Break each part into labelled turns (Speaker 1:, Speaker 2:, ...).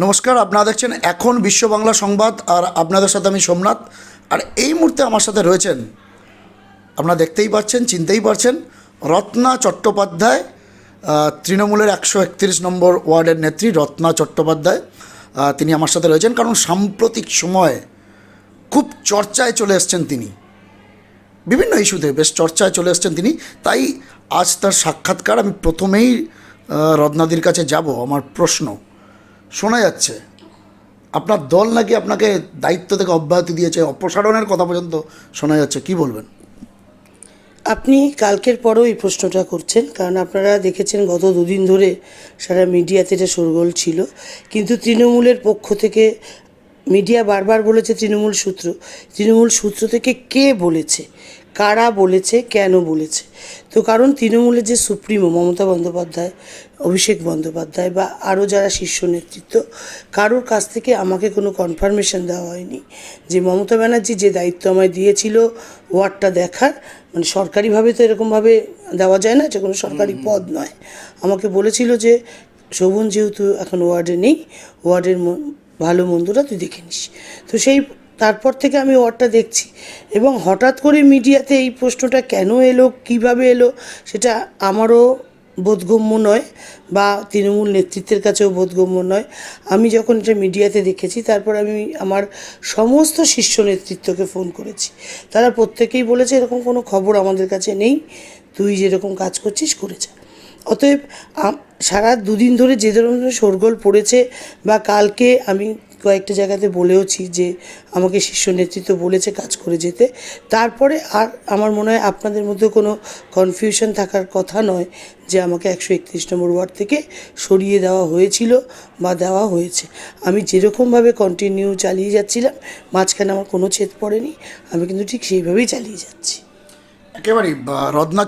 Speaker 1: নমস্কার, আপনারা দেখছেন এখন বিশ্ব বাংলা সংবাদ। আর আপনাদের সাথে আমি সোমনাথ। আর এই মুহূর্তে আমার সাথে রয়েছেন, আপনারা দেখতেই পাচ্ছেন, চিনতেই পারছেন, রত্না চট্টোপাধ্যায়, তৃণমূলের 131 নম্বর ওয়ার্ডের নেত্রী রত্না চট্টোপাধ্যায়। তিনি আমার সাথে রয়েছেন কারণ সাম্প্রতিক সময়ে খুব চর্চায় চলে এসছেন তিনি, বিভিন্ন ইস্যুতে বেশ চর্চায় চলে এসছেন তিনি। তাই আজ তার সাক্ষাৎকার। আমি প্রথমেই রত্নাদির কাছে যাব। আমার প্রশ্ন, শোনা যাচ্ছে আপনার দল নাকি আপনাকে দায়িত্ব থেকে অব্যাহতি দিয়েছে, অপসারণের কথা পর্যন্ত শোনা যাচ্ছে, কি বলবেন?
Speaker 2: আপনি কালকের পরও এই প্রশ্নটা করছেন, কারণ আপনারা দেখেছেন গত দুদিন ধরে সারা মিডিয়াতে এটা শোরগোল ছিল। কিন্তু তৃণমূলের পক্ষ থেকে মিডিয়া বারবার বলেছে তৃণমূল সূত্র থেকে কে বলেছে, কারা বলেছে, কেন বলেছে। তো কারণ তৃণমূলের যে সুপ্রিমো মমতা বন্দ্যোপাধ্যায়, অভিষেক বন্দ্যোপাধ্যায় বা আরও যারা শীর্ষ নেতৃত্ব, কারোর কাছ থেকে আমাকে কোনো কনফার্মেশন দেওয়া হয়নি যে মমতা ব্যানার্জি যে দায়িত্ব আমায় দিয়েছিল ওয়ার্ডটা দেখার, মানে সরকারিভাবে তো এরকমভাবে দেওয়া যায় না, যে কোনো সরকারি পদ নয়। আমাকে বলেছিল যে শোভন যেহেতু এখন ওয়ার্ডে নেই, ওয়ার্ডের ভালো মন্দটা তুই দেখে নিস। তো তারপর থেকে আমি ওয়ার্ডটা দেখছি, এবং হঠাৎ করে মিডিয়াতে এই প্রশ্নটা কেন এলো, কিভাবে এলো, সেটা আমারও বোধগম্য নয় বা তৃণমূল নেতৃত্বের কাছেও বোধগম্য নয়। আমি যখন এটা মিডিয়াতে দেখেছি, তারপর আমি আমার সমস্ত শীর্ষ নেতৃত্বকে ফোন করেছি। তারা প্রত্যেকেই বলেছে এরকম কোনো খবর আমাদের কাছে নেই, তুই যেরকম কাজ করছিস করে যা। অতএব সারা দুদিন ধরে যে ধরনের শোরগোল পড়েছে, বা কালকে আমি কয়েকটা জায়গাতে বলেওছি যে আমাকে শীর্ষ নেতৃত্ব বলেছে কাজ করে যেতে, তারপরে আর আমার মনে হয় আপনাদের মধ্যে কোনো কনফিউশন থাকার কথা নয় যে আমাকে 131 নম্বর ওয়ার্ড থেকে সরিয়ে দেওয়া হয়েছিল বা দেওয়া হয়েছে। আমি যেরকমভাবে কন্টিনিউ চালিয়ে যাচ্ছিলাম, মাঝখানে আমার কোনো ছেদ পড়েনি, আমি কিন্তু ঠিক সেইভাবেই চালিয়ে যাচ্ছি।
Speaker 1: একেবারেই রত্না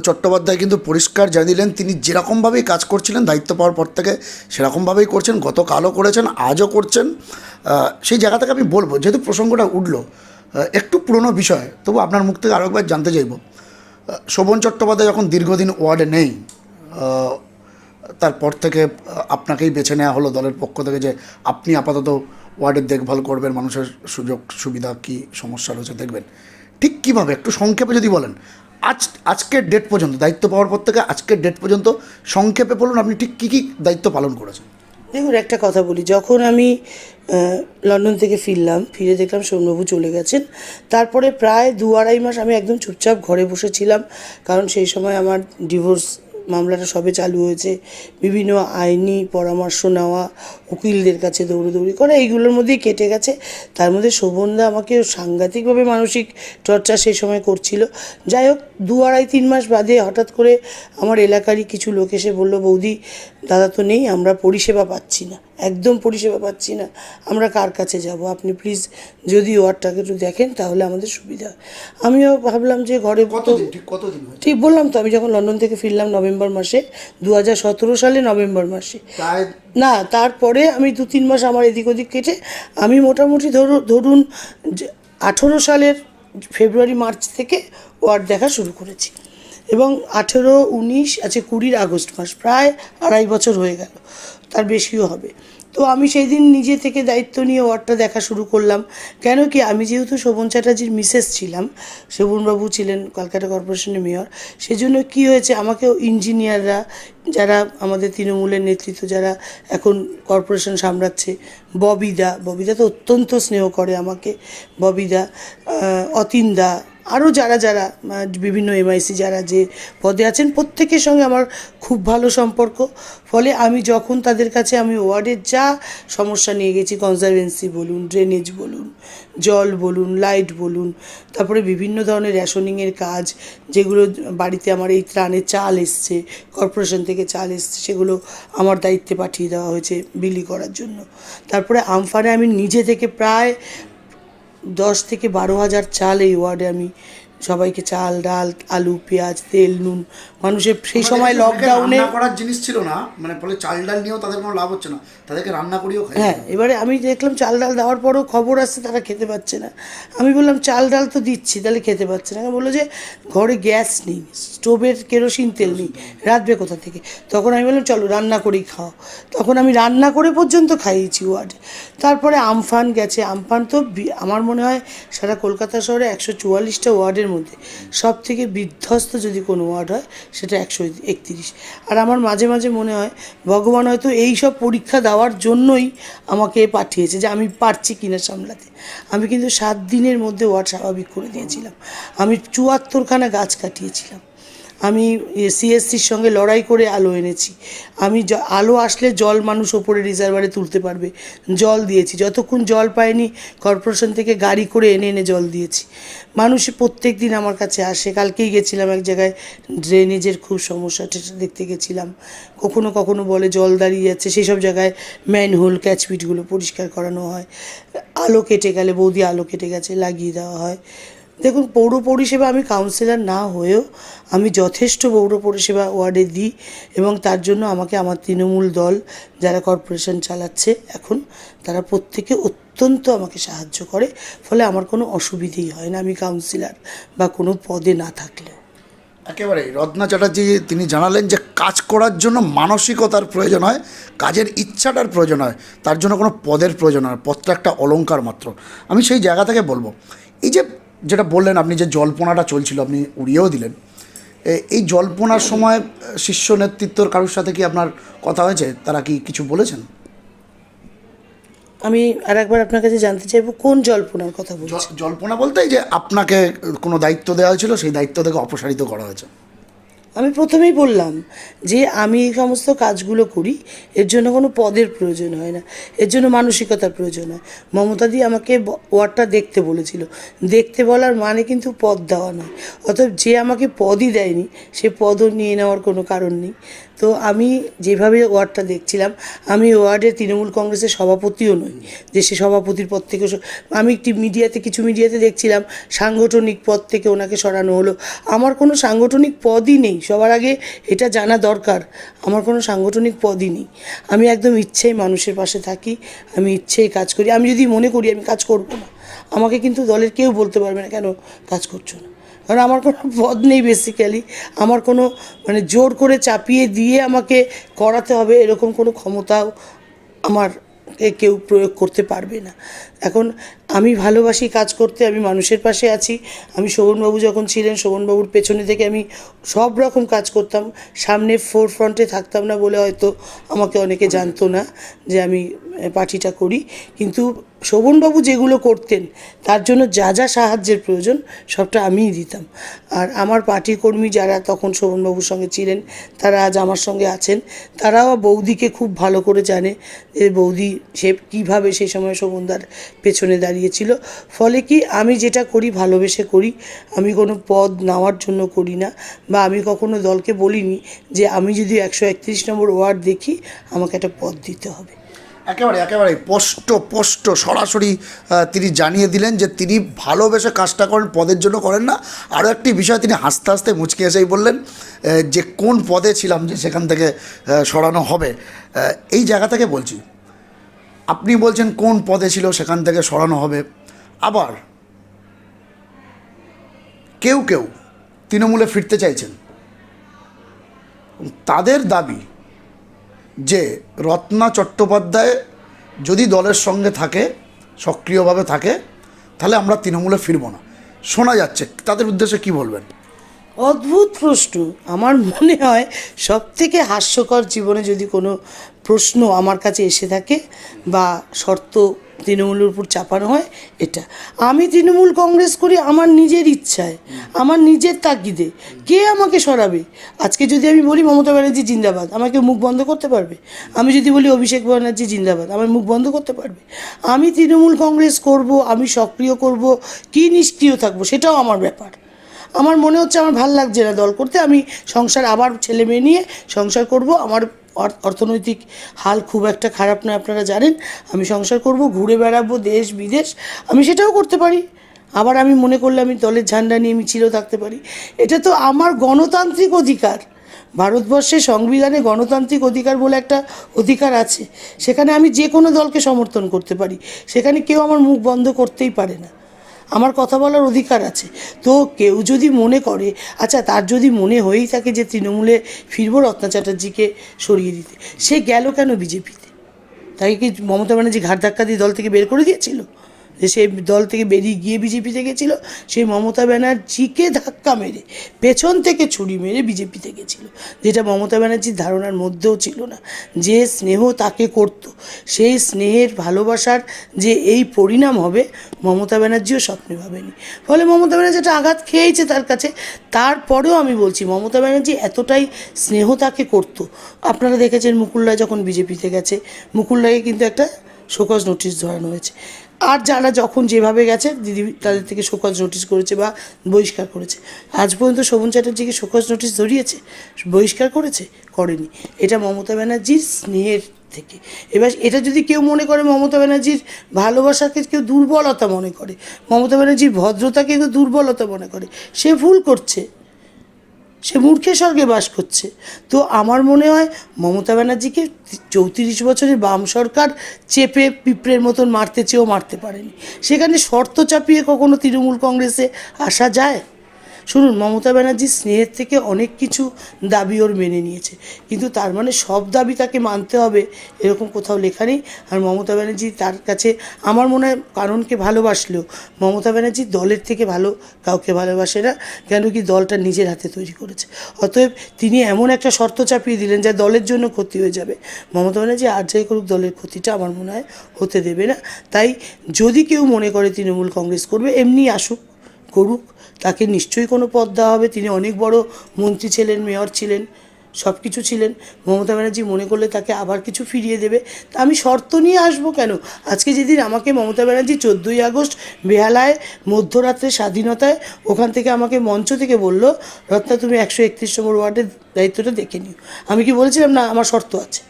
Speaker 1: চট্টোপাধ্যায় কিন্তু পরিষ্কার জানিয়ে দিলেন তিনি যেরকমভাবেই কাজ করছিলেন দায়িত্ব পাওয়ার পর থেকে সেরকমভাবেই করছেন, গতকালও করেছেন, আজও করছেন। সেই জায়গা থেকে আমি বলবো, যেহেতু প্রসঙ্গটা উঠলো, একটু পুরনো বিষয়, তবু আপনার মুখ থেকে আরও একবার জানতে চাইব। শোভন চট্টোপাধ্যায় যখন দীর্ঘদিন ওয়ার্ডে নেই, তারপর থেকে আপনাকেই বেছে নেওয়া হলো দলের পক্ষ থেকে যে আপনি আপাতত ওয়ার্ডের দেখভাল করবেন, মানুষের সুযোগ সুবিধা কী সমস্যা রয়েছে দেখবেন। ঠিক কীভাবে, একটু সংক্ষেপে যদি বলেন, আজকের ডেট পর্যন্ত, দায়িত্ব পাওয়ার পর থেকে আজকের ডেট পর্যন্ত সংক্ষেপে বলুন আপনি ঠিক কী কী দায়িত্ব পালন করেছেন।
Speaker 2: দেখুন, একটা কথা বলি, যখন আমি লন্ডন থেকে ফিরে দেখলাম সোমবাবু চলে গেছেন, তারপরে প্রায় 2-2.5 মাস আমি একদম চুপচাপ ঘরে বসেছিলাম, কারণ সেই সময় আমার ডিভোর্স মামলাটা সবে চালু হয়েছে। বিভিন্ন আইনি পরামর্শ নেওয়া, উকিলদের কাছে দৌড়দৌড়ি করা, এইগুলোর মধ্যেই কেটে গেছে। তার মধ্যে শোভনদা আমাকে সাংঘাতিকভাবে মানসিক টর্চার সেই সময় করছিল। যাই হোক, 2-2.5-3 মাস বাদে হঠাৎ করে আমার এলাকারই কিছু লোক এসে বললো, বৌদি দাদা তো নেই, আমরা পরিষেবা পাচ্ছি না, একদম পরিষেবা পাচ্ছি না, আমরা কার কাছে যাব, আপনি প্লিজ যদি ওয়ার্ডটাকে একটু দেখেন তাহলে আমাদের সুবিধা হয়। আমিও ভাবলাম যে ঘরে ঠিক বললাম তো, আমি যখন লন্ডন থেকে ফিরলাম নভেম্বর মাসে, 2017 সালে নভেম্বর মাসে, না তারপরে আমি 2-3 মাস আমার এদিক ওদিক কেটে আমি মোটামুটি ধরুন 18 সালের ফেব্রুয়ারি মার্চ থেকে ওয়ার্ড দেখা শুরু করেছি, এবং 18, 19, 20 আগস্ট মাস, প্রায় 2.5 বছর হয়ে গেল, তার বেশিও হবে। তো আমি সেই দিন নিজে থেকে দায়িত্ব নিয়ে ওয়ার্ডটা দেখা শুরু করলাম। কেন কি, আমি যেহেতু শোভন চ্যাটার্জির মিসেস ছিলাম, শোভনবাবু ছিলেন কলকাতা কর্পোরেশনের মেয়র, সেজন্য কি হয়েছে, আমাকেও ইঞ্জিনিয়াররা যারা আমাদের তৃণমূলের নেতৃত্ব, যারা এখন কর্পোরেশন সামলাচ্ছে, ববিদা তো অত্যন্ত স্নেহ করে আমাকে, ববিদা, অতীনদা, আরও যারা বিভিন্ন MIC যারা যে পদে আছেন, প্রত্যেকের সঙ্গে আমার খুব ভালো সম্পর্ক। ফলে আমি যখন তাদের কাছে আমি ওয়ার্ডের যা সমস্যা নিয়ে গেছি, কনজারভেন্সি বলুন, ড্রেনেজ বলুন, জল বলুন, লাইট বলুন, তারপরে বিভিন্ন ধরনের রেশনিংয়ের কাজ, যেগুলো বাড়িতে আমার এই ত্রাণের চাল এসছে, কর্পোরেশন থেকে চাল এসছে, সেগুলো আমার দায়িত্বে পাঠিয়ে দেওয়া হয়েছে বিলি করার জন্য। তারপরে আমফানে আমি নিজে থেকে প্রায় 10 থেকে 12 হাজার চাল এই ওয়ার্ডে আমি সবাইকে চাল ডাল আলু পেঁয়াজ তেল নুন, মানুষের সেই সময় লকডাউনে
Speaker 1: রান্না করার জিনিস ছিল না, মানে ফলে চাল ডাল নিয়েও তাদের কোনো লাভ হচ্ছে না, তাদেরকে রান্না করিয়েও খাই।
Speaker 2: হ্যাঁ, এবারে আমি দেখলাম চাল ডাল দেওয়ার পরেও খবর আসছে তারা খেতে পাচ্ছে না। আমি বললাম চাল ডাল তো দিচ্ছি, তাহলে খেতে পাচ্ছে না। বললো যে ঘরে গ্যাস নেই, স্টোভের কেরোসিন তেল নেই, রাঁধবে কোথা থেকে? তখন আমি বললাম চলো রান্না করেই খাও। তখন আমি রান্না করে পর্যন্ত খাইয়েছি ওয়ার্ডে। তারপরে আমফান গেছে, আমফান তো আমার মনে হয় সারা কলকাতা শহরে 144টা ওয়ার্ডের মধ্যে সব থেকে বিধ্বস্ত যদি কোনো ওয়ার্ড হয় সেটা 131। আর আমার মাঝে মাঝে মনে হয় ভগবান হয়তো এই সব পরীক্ষা দেওয়ার জন্যই আমাকে পাঠিয়েছে যে আমি পারছি কিনা সামলাতে। আমি কিন্তু 7 দিনের মধ্যে ওয়ার্ড স্বাভাবিক করে দিয়েছিলাম। আমি 74খানা গাছ কাটিয়েছিলাম। আমি সিএসসির সঙ্গে লড়াই করে আলো এনেছি। আমি আলো আসলে জল মানুষ ওপরে রিজার্ভারে তুলতে পারবে, জল দিয়েছি। যতক্ষণ জল পায়নি কর্পোরেশন থেকে গাড়ি করে এনে এনে জল দিয়েছি। মানুষ প্রত্যেক দিন আমার কাছে আসে। কালকেই গেছিলাম এক জায়গায়, ড্রেনেজের খুব সমস্যা, সেটা দেখতে গেছিলাম। কখনো কখনো বলে জল দাঁড়িয়ে যাচ্ছে, সেই সব জায়গায় ম্যানহোল ক্যাচপিটগুলো পরিষ্কার করানো হয়। আলো কেটে গেলে বৌদি আলো কেটে গেছে লাগিয়ে দেওয়া হয়। দেখুন, পৌর পরিষেবা আমি কাউন্সিলর না হয়েও আমি যথেষ্ট পৌর পরিষেবা ওয়ার্ডে দিই, এবং তার জন্য আমাকে আমার তৃণমূল দল যারা কর্পোরেশন চালাচ্ছে এখন, তারা প্রত্যেকে অত্যন্ত আমাকে সাহায্য করে। ফলে আমার কোনো অসুবিধেই হয় না আমি কাউন্সিলর বা কোনো পদে না থাকলেও।
Speaker 1: একেবারে রত্না চ্যাটার্জি তিনি জানালেন যে কাজ করার জন্য মানসিকতার প্রয়োজন হয়, কাজের ইচ্ছাটার প্রয়োজন হয়, তার জন্য কোনো পদের প্রয়োজন হয়। পদটা একটা অলংকার মাত্র। আমি সেই জায়গা থেকে বলবো, এই যে যেটা বললেন আপনি, যে জল্পনাটা চলছিল আপনি উড়িয়েও দিলেন, এই জল্পনার সময় শীর্ষ নেতৃত্বর কারোর সাথে কি আপনার কথা হয়েছে? তারা কি কিছু বলেছেন?
Speaker 2: আমি আর একবার আপনার কাছে জানতে চাইবো কোন জল্পনার কথা বলছেন?
Speaker 1: জল্পনা বলতে যে আপনাকে কোনো দায়িত্ব দেওয়া হয়েছিল, সেই দায়িত্ব থেকে অপসারিত করা হয়েছে।
Speaker 2: আমি প্রথমেই বললাম যে আমি এই সমস্ত কাজগুলো করি, এর জন্য কোনো পদের প্রয়োজন হয় না, এর জন্য মানসিকতার প্রয়োজন হয়। মমতাদি আমাকে ওয়ার্ডটা দেখতে বলেছিল, দেখতে বলার মানে কিন্তু পদ দেওয়া নয়। অতএব যে আমাকে পদই দেয়নি সে পদও নিয়ে নেওয়ার কোনো কারণ নেই। তো আমি যেভাবে ওয়ার্ডটা দেখছিলাম, আমি ওয়ার্ডের তৃণমূল কংগ্রেসের সভাপতিও নই যে সে সভাপতির পদ থেকে আমি কিছু মিডিয়াতে দেখছিলাম সাংগঠনিক পদ থেকে ওনাকে সরানো হলো। আমার কোনো সাংগঠনিক পদই নেই। সবার আগে এটা জানা দরকার, আমার কোনো সাংগঠনিক পদই নেই। আমি একদম ইচ্ছেই মানুষের পাশে থাকি, আমি ইচ্ছেই কাজ করি। আমি যদি মনে করি আমি কাজ করব না, আমাকে কিন্তু দলের কেউ বলতে পারবে না কেন কাজ করছো না। কারণ আমার কোনো পদ নেই বেসিক্যালি, আমার কোনো মানে জোর করে চাপিয়ে দিয়ে আমাকে করাতে হবে এরকম কোনো ক্ষমতাও আমার কেউ প্রয়োগ করতে পারবে না। এখন আমি ভালোবাসি কাজ করতে, আমি মানুষের পাশে আছি। আমি শোভনবাবু যখন ছিলেন, শোভনবাবুর পেছনে থেকে আমি সব রকম কাজ করতাম, সামনে ফ্রন্টে থাকতাম না বলে হয়তো আমাকে অনেকে জানতো না যে আমি পার্টিটা করি। কিন্তু শোভনবাবু যেগুলো করতেন তার জন্য যা যা সাহায্যের প্রয়োজন সবটা আমিই দিতাম। আর আমার পার্টি কর্মী যারা তখন শোভনবাবুর সঙ্গে ছিলেন, তারা আজ আমার সঙ্গে আছেন, তারাও বৌদিকে খুব ভালো করে জানে যে বৌদি সে কীভাবে সেই সময় শোভনদার পেছনে দাঁড়িয়েছিল। ফলে কি আমি যেটা করি ভালোবেসে করি, আমি কোনো পদ নেওয়ার জন্য করি না, বা আমি কখনো দলকে বলিনি যে আমি যদি 131 নম্বর ওয়ার্ড দেখি আমাকে একটা পদ দিতে হবে।
Speaker 1: একেবারে স্পষ্ট সরাসরি তিনি জানিয়ে দিলেন যে তিনি ভালোবেসে কাজটা করেন, পদের জন্য করেন না। আরও একটি বিষয় তিনি হাসতে হাসতে মুচকে এসেই বললেন যে কোন পদে ছিলাম যে সেখান থেকে সরানো হবে। এই জায়গা থেকে বলছি, আপনি বলছেন কোন পদে ছিল সেখান থেকে সরানো হবে, আবার কেউ তৃণমূলে ফিরতে চাইছেন। তাদের দাবি যে রত্না চট্টোপাধ্যায় যদি দলের সঙ্গে থাকে, সক্রিয়ভাবে থাকে, তাহলে আমরা তৃণমূলে ফিরব না, শোনা যাচ্ছে। তাদের উদ্দেশ্যে কি বলবেন?
Speaker 2: অদ্ভুত প্রশ্ন। আমার মনে হয় সবথেকে হাস্যকর জীবনে যদি কোনো প্রশ্ন আমার কাছে এসে থাকে বা শর্ত তৃণমূলের উপর চাপানো হয়, এটা। আমি তৃণমূল কংগ্রেস করি আমার নিজের ইচ্ছায়, আমার নিজের তাগিদে। কে আমাকে সরাবে? আজকে যদি আমি বলি মমতা ব্যানার্জি জিন্দাবাদ, আমাকে মুখ বন্ধ করতে পারবে? আমি যদি বলি অভিষেক ব্যানার্জি জিন্দাবাদ, আমার মুখ বন্ধ করতে পারবে? আমি তৃণমূল কংগ্রেস করব, আমি সক্রিয় করব কি নিষ্ক্রিয় থাকবো সেটাও আমার ব্যাপার। আমার মনে হচ্ছে আমার ভাল লাগছে না দল করতে, আমি সংসার আবার ছেলে মেয়ে নিয়ে সংসার করব। আমার অর্থনৈতিক হাল খুব একটা খারাপ নয়, আপনারা জানেন। আমি সংসার করব, ঘুরে বেড়াবো দেশ বিদেশ, আমি সেটাও করতে পারি। আবার আমি মনে করলে আমি দলের ঝান্ডা নিয়ে মিছিলও থাকতে পারি। এটা তো আমার গণতান্ত্রিক অধিকার। ভারতবর্ষের সংবিধানে গণতান্ত্রিক অধিকার বলে একটা অধিকার আছে, সেখানে আমি যে কোনো দলকে সমর্থন করতে পারি, সেখানে কেউ আমার মুখ বন্ধ করতেই পারে না। আমার কথা বলার অধিকার আছে। তো কেউ যদি মনে করে, আচ্ছা তার যদি মনে হয়েই থাকে যে তৃণমূলে ফিরবো রত্না চ্যাটার্জিকে সরিয়ে দিতে, সে গেল কেন বিজেপিতে? তাকে কি মমতা ব্যানার্জি ঘাট ধাক্কা দিয়ে দল থেকে বের করে দিয়েছিল? যে সে দল থেকে বেরিয়ে গিয়ে বিজেপিতে গেছিল, সেই মমতা ব্যানার্জিকে ধাক্কা মেরে পেছন থেকে ছুরি মেরে বিজেপিতে গেছিল, যেটা মমতা ব্যানার্জির ধারণার মধ্যেও ছিল না। যে স্নেহ তাকে করত, সেই স্নেহের ভালোবাসার যে এই পরিণাম হবে মমতা ব্যানার্জিও স্বপ্নে ভাবেনি। ফলে মমতা ব্যানার্জি একটা আঘাত খেয়েছে তার কাছে। তারপরেও আমি বলছি, মমতা ব্যানার্জি এতটাই স্নেহ তাকে করতো। আপনারা দেখেছেন মুকুল রায় যখন বিজেপিতে গেছে, মুকুল রায়কে কিন্তু একটা শোকজ নোটিশ ধরানো হয়েছে। আর যারা যখন যেভাবে গেছে দিদি তাদের থেকে শোকজ নোটিশ করেছে বা বহিষ্কার করেছে। আজ পর্যন্ত শোভন চ্যাটার্জিকে শোকজ নোটিশ ধরিয়েছে, বহিষ্কার করেছে? করেনি। এটা মমতা ব্যানার্জির স্নেহের থেকে। এবার এটা যদি কেউ মনে করে মমতা ব্যানার্জির ভালোবাসাকে কেউ দুর্বলতা মনে করে, মমতা ব্যানার্জির ভদ্রতাকে কেউ দুর্বলতা মনে করে, সে ভুল করছে, সে মূর্খের স্বর্গে বাস করছে। তো আমার মনে হয় মমতা ব্যানার্জিকে 34 বছরের বাম সরকার চেপে পিঁপড়ের মতন মারতে চেয়েও মারতে পারেনি। সেখানে শর্ত চাপিয়ে কখনো তৃণমূল কংগ্রেসে আসা যায়? শুনুন, মমতা ব্যানার্জির স্নেহের থেকে অনেক কিছু দাবি ওর মেনে নিয়েছে, কিন্তু তার মানে সব দাবি তাকে মানতে হবে এরকম কোথাও লেখা নেই। আর মমতা ব্যানার্জি তার কাছে আমার মনে হয় কারণকে ভালোবাসলেও মমতা ব্যানার্জি দলের থেকে ভালো কাউকে ভালোবাসে না, কেন কি দলটা নিজের হাতে তৈরি করেছে। অতএব তিনি এমন একটা শর্ত চাপিয়ে দিলেন যা দলের জন্য ক্ষতি হয়ে যাবে। মমতা ব্যানার্জি আর যাই করুক দলের ক্ষতিটা আমার মনে হয় হতে দেবে না। তাই যদি কেউ মনে করে তৃণমূল কংগ্রেস করবে, এমনি আসুক, করুক, তাকে নিশ্চয়ই কোনো পদ দেওয়া হবে। তিনি অনেক বড় মন্ত্রী ছিলেন, মেয়র ছিলেন, সব কিছু ছিলেন। মমতা ব্যানার্জি মনে করলে তাকে আবার কিছু ফিরিয়ে দেবে। তা আমি শর্ত নিয়ে আসবো কেন? আজকে যেদিন আমাকে মমতা ব্যানার্জি 14ই আগস্ট বেহালায় মধ্যরাত্রে স্বাধীনতায় ওখান থেকে আমাকে মঞ্চ থেকে বললো, রত্না তুমি 131 নম্বর ওয়ার্ডের দায়িত্বটা দেখে নিও, আমি কি বলেছিলাম না আমার শর্ত আছে,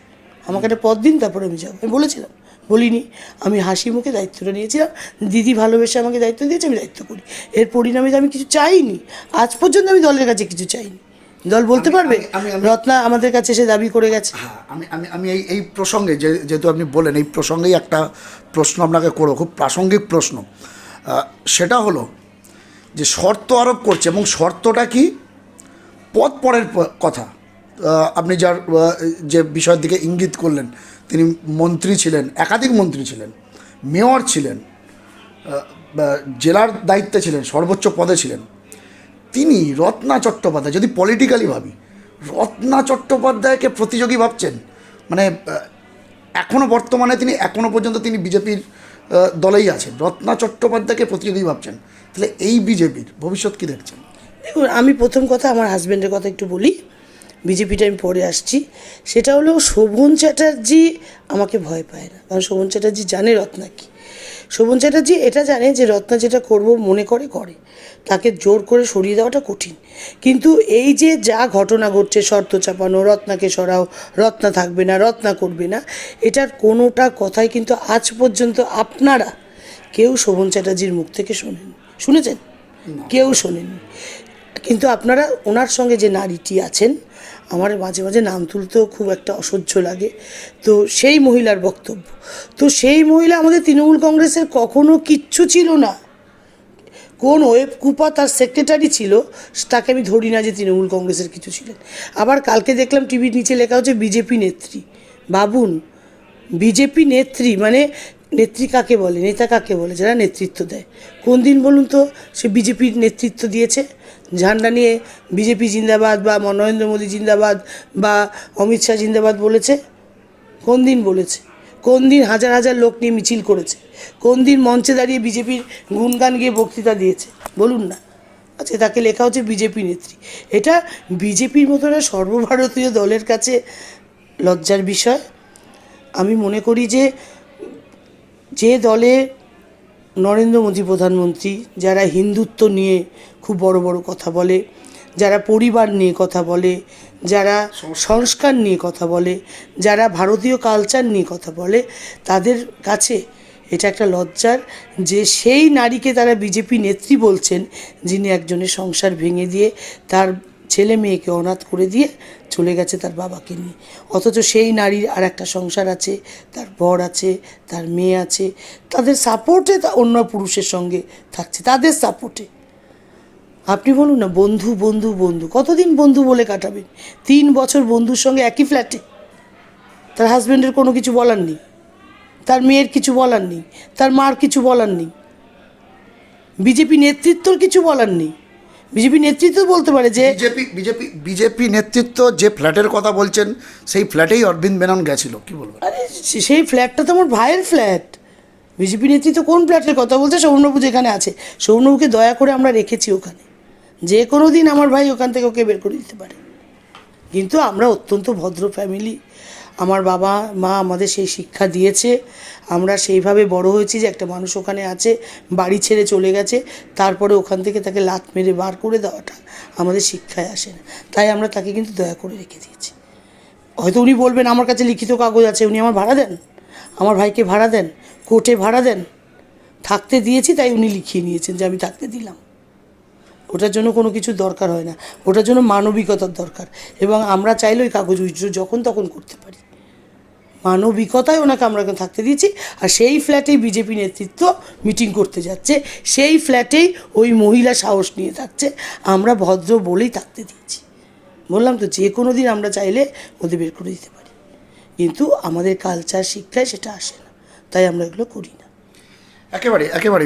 Speaker 2: আমাকে একটা পদ দিন তারপরে আমি যাবো? আমি বলেছিলাম? বলিনি। আমি হাসি মুখে দায়িত্বটা নিয়েছিলাম। দিদি ভালোবেসে আমাকে দায়িত্ব দিয়েছে, আমি দায়িত্ব করি। এর পরিণামে আমি কিছু চাইনি, আজ পর্যন্ত আমি দলের কাছে কিছু চাইনি। দল বলতে পারবে রত্না আমাদের কাছে এসে দাবি করে গেছে?
Speaker 1: হ্যাঁ, আমি আমি আমি এই এই প্রসঙ্গে যেহেতু আপনি বলেন, এই প্রসঙ্গেই একটা প্রশ্ন আপনাকে করো, খুব প্রাসঙ্গিক প্রশ্ন। সেটা হলো যে শর্ত আরোপ করছে, এবং শর্তটা কি? পদ পরের কথা। আপনি যার যে বিষয়ের দিকে ইঙ্গিত করলেন, তিনি মন্ত্রী ছিলেন, একাধিক মন্ত্রী ছিলেন, মেয়র ছিলেন, জেলার দায়িত্বে ছিলেন, সর্বোচ্চ পদে ছিলেন। তিনি রত্না চট্টোপাধ্যায়, যদি পলিটিক্যালি ভাবি, রত্না চট্টোপাধ্যায়কে প্রতিযোগী ভাবছেন? মানে এখনও বর্তমানে তিনি এখনও পর্যন্ত তিনি বিজেপির দলেই আছেন, রত্না চট্টোপাধ্যায়কে প্রতিযোগী ভাবছেন। তাহলে এই বিজেপির ভবিষ্যৎ কী দেখছেন?
Speaker 2: দেখুন, আমি প্রথম কথা আমার হাজব্যান্ডের কথা একটু বলি, বিজেপিটা আমি পরে আসছি। সেটা হলো শোভন চ্যাটার্জি আমাকে ভয় পায় না, কারণ শোভন চ্যাটার্জি জানে রত্না কী। শোভন চ্যাটার্জি এটা জানে যে রত্না যেটা করব মনে করে করে, তাকে জোর করে সরিয়ে দেওয়াটা কঠিন। কিন্তু এই যে যা ঘটনা ঘটছে, শর্ত চাপানো, রত্নাকে সরাও, রত্না থাকবে না, রত্না করবে না, এটার কোনোটা কথাই কিন্তু আজ পর্যন্ত আপনারা কেউ শোভন চ্যাটার্জির মুখ থেকে শুনেছেন? কেউ শোনেননি। কিন্তু আপনারা ওনার সঙ্গে যে নারীটি আছেন, আমার মাঝে মাঝে নাম তুলতেও খুব একটা অসহ্য লাগে, তো সেই মহিলার বক্তব্য, তো সেই মহিলা আমাদের তৃণমূল কংগ্রেসের কখনো কিচ্ছু ছিল না। কোন ওয়েব কুপা তার সেক্রেটারি ছিল, তাকে আমি ধরি না যে তৃণমূল কংগ্রেসের কিছু ছিলেন। আবার কালকে দেখলাম টিভির নিচে লেখা হচ্ছে বিজেপি নেত্রী। ভাবুন, বিজেপি নেত্রী মানে নেত্রী কাকে বলে, নেতা কাকে বলে? যারা নেতৃত্ব দেয়। কোন দিন বলুন তো সে বিজেপির নেতৃত্ব দিয়েছে? ঝান্ডা নিয়ে বিজেপি জিন্দাবাদ বা নরেন্দ্র মোদী জিন্দাবাদ বা অমিত শাহ জিন্দাবাদ বলেছে? কোন দিন বলেছে? কোন দিন হাজার হাজার লোক নিয়ে মিছিল করেছে? কোন দিন মঞ্চে দাঁড়িয়ে বিজেপির গুণগান গিয়ে বক্তৃতা দিয়েছে? বলুন না। আচ্ছা, তাকে লেখা হচ্ছে বিজেপি নেত্রী। এটা বিজেপির মতো একটা সর্বভারতীয় দলের কাছে লজ্জার বিষয়। আমি মনে করি যে দলে নরেন্দ্র মোদী প্রধানমন্ত্রী, যারা হিন্দুত্ব নিয়ে খুব বড় বড় কথা বলে, যারা পরিবার নিয়ে কথা বলে, যারা সংস্কার নিয়ে কথা বলে, যারা ভারতীয় কালচার নিয়ে কথা বলে, তাদের কাছে এটা একটা লজ্জার যে সেই নারীকে তারা বিজেপি নেত্রী বলছেন, যিনি একজনের সংসার ভেঙে দিয়ে তার ছেলে মেয়েকে অনাথ করে দিয়ে চলে গেছে তার বাবাকে নিয়ে। অথচ সেই নারীর আর একটা সংসার আছে, তার বর আছে, তার মেয়ে আছে, তাদের সাপোর্টে অন্য পুরুষের সঙ্গে থাকছে, তাদের সাপোর্টে। আপনি বলুন না, বন্ধু বন্ধু বন্ধু, কতদিন বন্ধু বলে কাটাবেন? 3 বছর বন্ধুর সঙ্গে একই ফ্ল্যাটে, তার হাজব্যান্ডের কোনো কিছু বলার নেই, তার মেয়ের কিছু বলার নেই, তার মার কিছু বলার নেই, বিজেপি নেতৃত্বর কিছু বলার নেই। বিজেপি নেতৃত্ব বলতে পারে যে
Speaker 1: বিজেপি নেতৃত্ব যে ফ্ল্যাটের কথা বলছেন, সেই ফ্ল্যাটেই অরবিন্দ মেনন গেছিল, কি বলবেন?
Speaker 2: আরে সেই ফ্ল্যাটটা তো আমার ভাইয়ের ফ্ল্যাট। বিজেপি নেতৃত্ব কোন ফ্ল্যাটের কথা বলছে? শোভনবাবু যেখানে আছে, শোভনবাবুকে দয়া করে আমরা রেখেছি ওখানে, যে কোনো দিন আমার ভাই ওখান থেকে ওকে বের করে দিতে পারে। কিন্তু আমরা অত্যন্ত ভদ্র ফ্যামিলি, আমার বাবা মা আমাদের সেই শিক্ষা দিয়েছে, আমরা সেইভাবে বড় হয়েছি যে একটা মানুষ ওখানে আছে, বাড়ি ছেড়ে চলে গেছে, তারপরে ওখান থেকে তাকে লাত মেরে বার করে দেওয়াটা আমাদের শিক্ষায় আসে না। তাই আমরা তাকে কিন্তু দয়া করে রেখে দিয়েছি। হয়তো উনি বলবেন আমার কাছে লিখিত কাগজ আছে, উনি আমার ভাড়া দেন, আমার ভাইকে ভাড়া দেন, কোর্টে ভাড়া দেন, থাকতে দিয়েছি তাই উনি লিখিয়ে নিয়েছেন যে আমি থাকতে দিলাম। ওটার জন্য কোনো কিছু দরকার হয় না, ওটার জন্য মানবিকতার দরকার। এবং আমরা চাইলে ওই কাগজ উইথড্র যখন তখন করতে পারি, মানবিকতায় ওনাকে আমরা এখন থাকতে দিয়েছি। আর সেই ফ্ল্যাটেই বিজেপি নেতৃত্ব মিটিং করতে যাচ্ছে, সেই ফ্ল্যাটেই ওই মহিলা সাহস নিয়ে থাকছে, আমরা ভদ্র বলেই থাকতে দিয়েছি। বললাম তো, যে কোনো দিন আমরা চাইলে ওদের বের করে দিতে পারি, কিন্তু আমাদের কালচার শিক্ষায় সেটা আসে না, তাই আমরা এগুলো করি না।
Speaker 1: একেবারে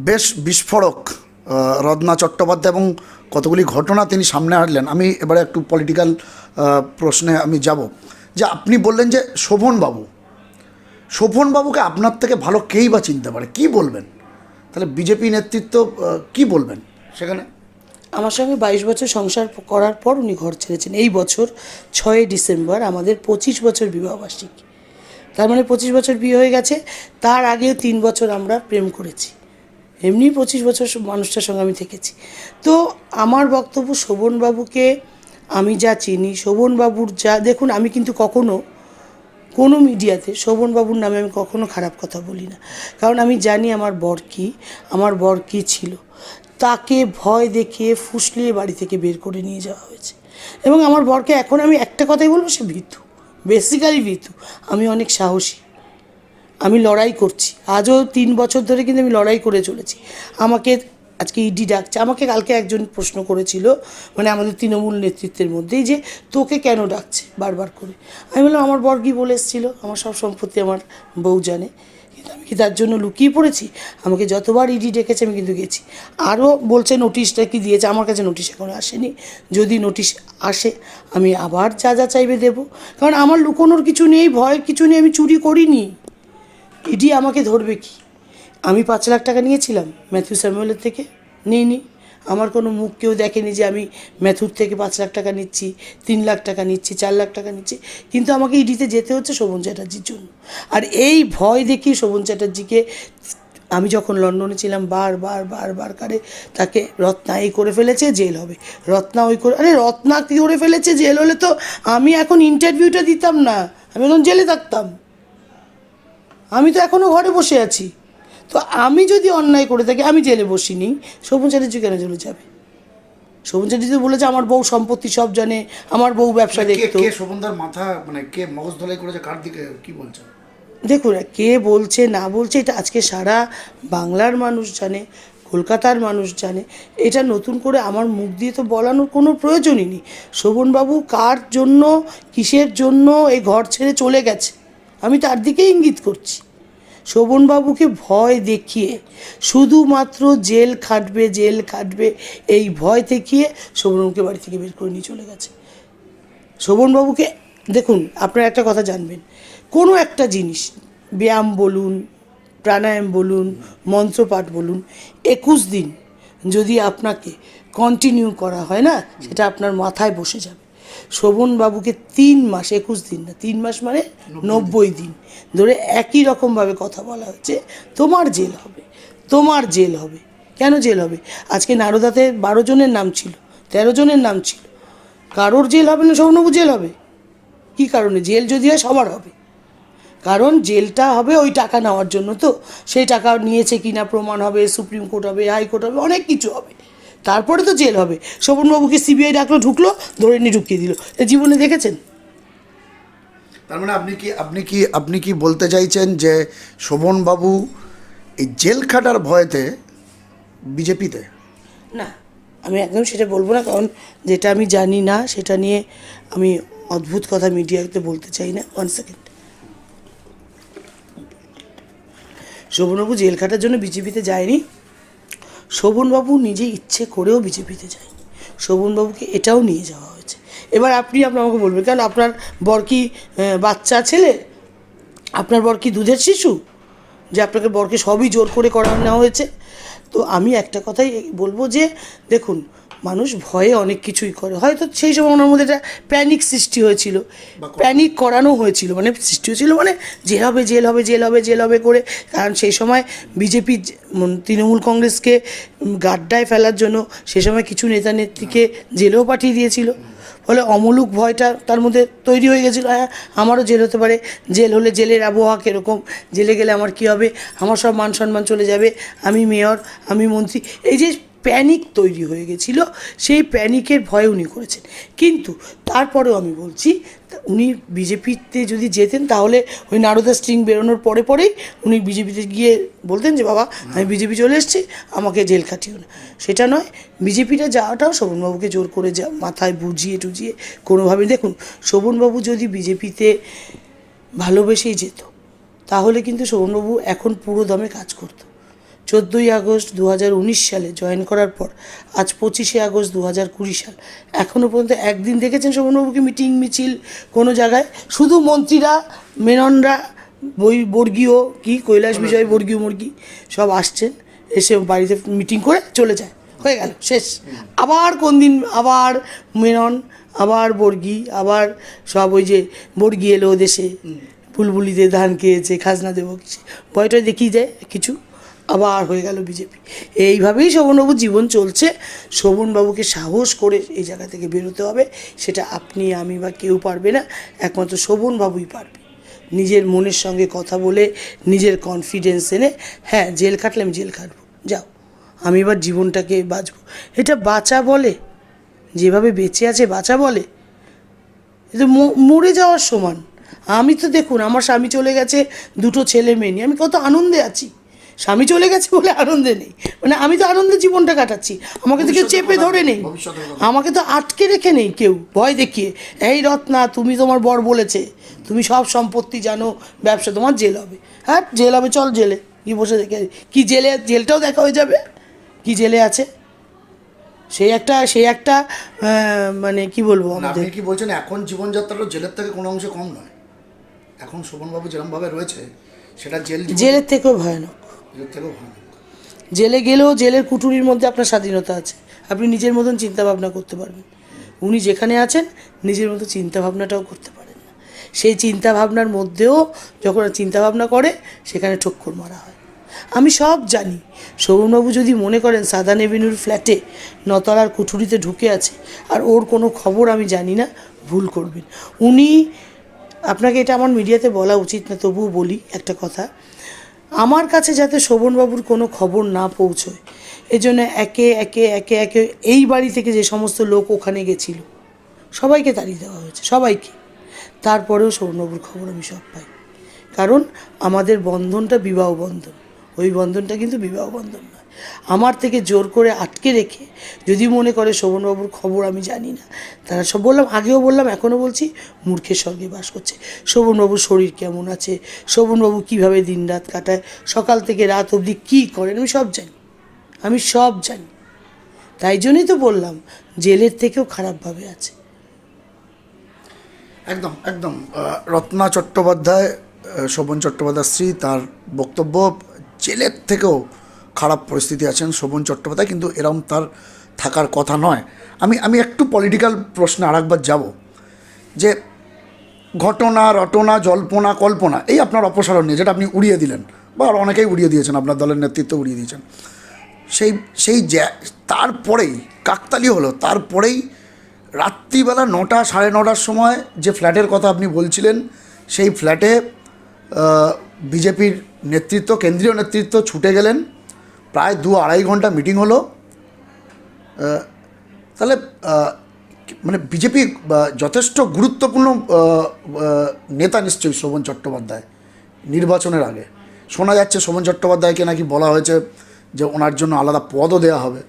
Speaker 1: বেশ বিস্ফোরক রত্না চট্টোপাধ্যায় এবং কতগুলি ঘটনা তিনি সামনে আনলেন। আমি এবারে একটু পলিটিক্যাল প্রশ্নে আমি যাব, যে আপনি বললেন যে শোভনবাবুকে আপনার থেকে ভালো কেই বা চিনতে পারে, কি বলবেন? তাহলে বিজেপি নেতৃত্ব কি বলবেন সেখানে?
Speaker 2: আমার সঙ্গে 22 বছর সংসার করার পর উনি ঘর ছেড়েছেন। এই বছর 6 ডিসেম্বর আমাদের 25 বছর বিবাহবার্ষিকী। তার মানে 25 বছর বিয়ে হয়ে গেছে। তার আগেও 3 বছর আমরা প্রেম করেছি, এমনি 25 বছর মানুষটার সঙ্গে আমি থেকেছি। তো আমার বক্তব্য, শোভনবাবুকে আমি যা চিনি, শোভনবাবুর যা, দেখুন আমি কিন্তু কখনো কোনো মিডিয়াতে শোভনবাবুর নামে আমি কখনো খারাপ কথা বলি না, কারণ আমি জানি আমার বর কী ছিল। তাকে ভয় দেখিয়ে ফুসলিয়ে বাড়ি থেকে বের করে নিয়ে যাওয়া হয়েছে। এবং আমার বরকে এখন আমি একটা কথাই বলবো, সে ভীতু, বেসিক্যালি ভীতু। আমি অনেক সাহসী, আমি লড়াই করছি, আজও 3 বছর ধরে কিন্তু আমি লড়াই করে চলেছি। আমাকে আজকে ইডি ডাকছে, আমাকে কালকে একজন প্রশ্ন করেছিল, মানে আমাদের তৃণমূল নেতৃত্বের মধ্যেই, যে তোকে কেন ডাকছে বারবার করে। আমি বললাম আমার বর কি বলে এসেছিল, আমার সব সম্পত্তি আমার বউ জানে, কিন্তু আমি কি তার জন্য লুকিয়ে পড়েছি? আমাকে যতবার ইডি ডেকেছে আমি কিন্তু গেছি। আরও বলছে নোটিশটা কি দিয়েছে, আমার কাছে নোটিশ এখনো আসেনি। যদি নোটিশ আসে আমি আবার যা যা চাইবে দেবো, কারণ আমার লুকোনোর কিছু নেই, ভয়ের কিছু নেই, আমি চুরি করিনি। ইডি আমাকে ধরবে কি? আমি 5 লাখ টাকা নিয়েছিলাম ম্যাথিউ স্যামুয়েলের থেকে, নিইনি। আমার কোনো মুখ কেউ দেখেনি যে আমি ম্যাথুর থেকে 5 লাখ টাকা নিচ্ছি, 3 লাখ টাকা নিচ্ছি, 4 লাখ টাকা নিচ্ছি, কিন্তু আমাকে ইডিতে যেতে হচ্ছে শোভন চ্যাটার্জির জন্য। আর এই ভয় দেখিয়ে শোভন চ্যাটার্জিকে আমি যখন লন্ডনে ছিলাম বারবার করে তাকে, রত্না এই করে ফেলেছে জেল হবে, রত্না ওই করে, আরে রত্না কী করে ফেলেছে জেল হলে তো আমি এখন ইন্টারভিউটা দিতাম না, আমি এখন জেলে থাকতাম। আমি তো এখনও ঘরে বসে আছি। তো আমি যদি অন্যায় করে থাকি, আমি জেলে বসিনি, শোভন চ্যাটার্জি কেন জেলে যাবে? শোভন চ্যাটার্জি তো বলেছে আমার বউ সম্পত্তি সব জানে, আমার বউ ব্যবসা দেখতো।
Speaker 1: কে শোভনদার মাথা, মানে কে মগজ ধলাই করেছে, কার দিকে কি বলছে?
Speaker 2: দেখুন, কে বলছে না বলছে এটা আজকে সারা বাংলার মানুষ জানে, কলকাতার মানুষ জানে। এটা নতুন করে আমার মুখ দিয়ে তো বলানোর কোনো প্রয়োজনই নেই। শোভনবাবু কার জন্য, কিসের জন্য এই ঘর ছেড়ে চলে গেছে, আমি তার দিকেই ইঙ্গিত করছি। শোভনবাবুকে ভয় দেখিয়ে, শুধুমাত্র জেল খাটবে এই ভয় দেখিয়ে শোভনবাবুকে বাড়ি থেকে বের করে নিয়ে চলে গেছে। শোভনবাবুকে দেখুন, আপনারা একটা কথা জানবেন, কোনো একটা জিনিস, ব্যায়াম বলুন, প্রাণায়াম বলুন, মন্ত্রপাঠ বলুন, 21 দিন যদি আপনাকে কন্টিনিউ করা হয় না, সেটা আপনার মাথায় বসে যাবে। শোভনবাবুকে 3 মাস, 21 দিন না, 3 মাস মানে 90 দিন ধরে একই রকমভাবে কথা বলা হচ্ছে, তোমার জেল হবে, তোমার জেল হবে। কেন জেল হবে? আজকে নারদাতে 12 জনের নাম ছিল, 13 জনের নাম ছিল, কারোর জেল হবে না, শোভনবাবু জেল হবে? কী কারণে? জেল যদি হয় সবার হবে। কারণ জেলটা হবে ওই টাকা নেওয়ার জন্য, তো সেই টাকা নিয়েছে কিনা প্রমাণ হবে, সুপ্রিম কোর্ট হবে, হাইকোর্ট হবে, অনেক কিছু হবে, তারপরে তো জেল হবে। শোভনবাবুকে সিবিআই ডাকলো, ঢুকলো, ধরে নিয়ে ঢুকিয়ে দিল। এ জীবনে দেখেছেন?
Speaker 1: তার মানে আপনি কি বলতে চাইছেন যে শোভনবাবু এই জেল খাটার ভয়েতে বিজেপিতে?
Speaker 2: না, আমি একদম সেটা বলবো না, কারণ যেটা আমি জানি না সেটা নিয়ে আমি অদ্ভুত কথা মিডিয়াতে বলতে চাই না। 1 সেকেন্ড। শোভনবাবু জেল খাটার জন্য বিজেপিতে যায়নি, শোভনবাবু নিজে ইচ্ছে করেও বিজেপিতে যায়নি, শোভনবাবুকে এটাও নিয়ে যাওয়া হয়েছে। এবার আপনি আমাকে বলবেন, কারণ আপনার বর কি বাচ্চা ছেলে, আপনার বর কি দুধের শিশু যে আপনাকে বরকে সবই জোর করে করানো নেওয়া হয়েছে? তো আমি একটা কথাই বলবো যে দেখুন, মানুষ ভয়ে অনেক কিছুই করে, হয়তো সেই সময় ওনার মধ্যে একটা প্যানিক সৃষ্টি হয়েছিল, প্যানিক করানো হয়েছিল, মানে সৃষ্টি হয়েছিল, মানে জেল হবে জেল হবে জেল হবে জেল হবে করে। কারণ সেই সময় বিজেপি তৃণমূল কংগ্রেসকে গাড্ডায় ফেলার জন্য সে সময় কিছু নেতা নেত্রীকে জেলেও পাঠিয়ে দিয়েছিল, ফলে অমূলক ভয়টা তার মধ্যে তৈরি হয়ে গেছিলো, হ্যাঁ আমারও জেল হতে পারে, জেল হলে জেলের আবহাওয়া কীরকম, জেলে গেলে আমার কী হবে, আমার সব মান সম্মান চলে যাবে, আমি মেয়র, আমি মন্ত্রী, এই যে প্যানিক তৈরি হয়ে গেছিলো, সেই প্যানিকের ভয়ে উনি করেছেন। কিন্তু তারপরেও আমি বলছি, উনি বিজেপিতে যদি যেতেন তাহলে ওই নারদা স্ট্রিং বেরোনোর পরে পরেই উনি বিজেপিতে গিয়ে বলতেন যে বাবা আমি বিজেপি চলে এসেছি, আমাকে জেল খাটিও না। সেটা নয়, বিজেপিটা যাওয়াটাও শোভনবাবুকে জোর করে যা মাথায় বুঝিয়ে টুজিয়ে কোনোভাবে। দেখুন, শোভনবাবু যদি বিজেপিতে ভালোবেসেই যেত তাহলে কিন্তু শোভনবাবু এখন পুরো দমে কাজ করতো। 14ই আগস্ট 2019 সালে জয়েন করার পর আজ 25শে আগস্ট 2020 সাল, এখনও পর্যন্ত একদিন দেখেছেন শোভনবাবুকে মিটিং মিছিল কোনো জায়গায়? শুধু মন্ত্রীরা, মেননরা, বর্গীয় কি কৈলাস বিজয় বর্গীয় মুরগি সব আসছেন, এসে বাড়িতে মিটিং করে চলে যায়, হয়ে গেল, শেষ। আবার কোন দিন আবার মেনন, আবার বর্গী, আবার সব ওই যে বর্গী এলো দেশে, বুলবুলিতে ধান খেয়েছে, খাজনা দেবো কিছু, ভয়টা দেখিয়ে যায় কিছু, আবার হয়ে গেল বিজেপি। এইভাবেই শোভনবাবুর জীবন চলছে। শোভনবাবুকে সাহস করে এই জায়গা থেকে বেরোতে হবে, সেটা আপনি আমি বা কেউ পারবে না, একমাত্র শোভনবাবুই পারবে। নিজের মনের সঙ্গে কথা বলে, নিজের কনফিডেন্স এনে, হ্যাঁ জেল খাটলে আমি জেল খাটবো, যাও আমি এবার জীবনটাকে বাঁচবো, এটা বাঁচা বলে? যেভাবে বেঁচে আছে বাঁচা বলে? এ তো মরে যাওয়ার সমান। আমি তো দেখুন, আমার স্বামী চলে গেছে, 2টো ছেলে মেয়ে নিয়ে আমি কত আনন্দে আছি। স্বামী চলে গেছে বলে আনন্দে নেই, মানে আমি তো আনন্দে জীবনটা কাটাচ্ছি, আমাকে তো কেউ চেপে ধরে নেই, আমাকে তো আটকে রেখে নেই কেউ ভয় দেখিয়ে, এই রত্না তুমি তোমার বর বলেছে তুমি সব সম্পত্তি জানো, ব্যবসা তোমার, জেল হবে, হ্যাঁ জেল হবে, চল জেলে কি বসে দেখে কি, জেলটাও দেখা হয়ে যাবে কি জেলে আছে। সেই একটা মানে কি বলবো,
Speaker 1: আপনি কি বলছেন এখন জীবনযাত্রাটা জেলের থেকে কোনো অংশে কম নয়? এখন শোভনবাবু যেরকমভাবে রয়েছে সেটা
Speaker 2: জেলের থেকেও ভয়ানক। জেলে গেলেও জেলের কুঠুরির মধ্যে আপনার স্বাধীনতা আছে, আপনি নিজের মতন চিন্তাভাবনা করতে পারবেন। উনি যেখানে আছেন নিজের মতো চিন্তাভাবনাটাও করতে পারেন না, সেই চিন্তাভাবনার মধ্যেও যখন চিন্তাভাবনা করে সেখানে ঠক্কর মারা হয়। আমি সব জানি, শোভনবাবু যদি মনে করেন সাদান এভিনিউর ফ্ল্যাটে 9তলার কুঠুরিতে ঢুকে আছে আর ওর কোনো খবর আমি জানি না, ভুল করবেন। উনি, আপনাকে এটা আমার মিডিয়াতে বলা উচিত না, তবুও বলি একটা কথা, আমার কাছে যাতে শোভনবাবুর কোনো খবর না পৌঁছয় এজন্য একে একে একে একে এই বাড়ি থেকে যে সমস্ত লোক ওখানে গেছিল সবাইকে তাড়িয়ে দেওয়া হয়েছে, সবাইকে। তারপরেও শোভনবাবুর খবর আমি সব পাই, কারণ আমাদের বন্ধনটা বিবাহ বন্ধন, ওই বন্ধনটা কিন্তু বিবাহ বন্ধন নয়। আমার থেকে জোর করে আটকে রেখে যদি মনে করে শোভনবাবুর খবর আমি জানি না, তারা সব বললাম, আগেও বললাম, এখনও বলছি, মূর্খের স্বর্গে বাস করছে। শোভনবাবুর শরীর কেমন আছে, শোভনবাবু কীভাবে দিনরাত কাটায়, সকাল থেকে রাত অবধি কী করেন, আমি সব জানি, আমি সব জানি। তাই জন্যই তো বললাম জেলের থেকেও খারাপভাবে আছে।
Speaker 1: একদম একদম। রত্না চট্টোপাধ্যায়, শোভন চট্টোপাধ্যায় স্ত্রী, তার বক্তব্য জেলের থেকেও খারাপ পরিস্থিতি আছেন শোভন চট্টোপাধ্যায়, কিন্তু এরম তার থাকার কথা নয়। আমি একটু পলিটিক্যাল প্রশ্নে আরেকবার যাব, যে ঘটনা রটনা জল্পনা কল্পনা এই আপনার অপসারণ নিয়ে যেটা আপনি উড়িয়ে দিলেন, বা আর অনেকেই উড়িয়ে দিয়েছেন, আপনার দলের নেতৃত্ব উড়িয়ে দিয়েছেন, তারপরেই কাকতালি হলো, তারপরেই রাত্রিবেলা 9টা সাড়ে 9টার সময় যে ফ্ল্যাটের কথা আপনি বলছিলেন, সেই ফ্ল্যাটে বিজেপির নেতৃত্ব, কেন্দ্রীয় নেতৃত্ব ছুটে গেলেন, প্রায় 2-2.5 ঘন্টা মিটিং হলো। তাহলে মানে বিজেপি যথেষ্ট গুরুত্বপূর্ণ নেতা নিশ্চয়ই শোভন চট্টোপাধ্যায়। নির্বাচনের আগে শোনা যাচ্ছে শোভন চট্টোপাধ্যায়কে নাকি বলা হয়েছে যে ওনার জন্য আলাদা পদও দেওয়া হবে।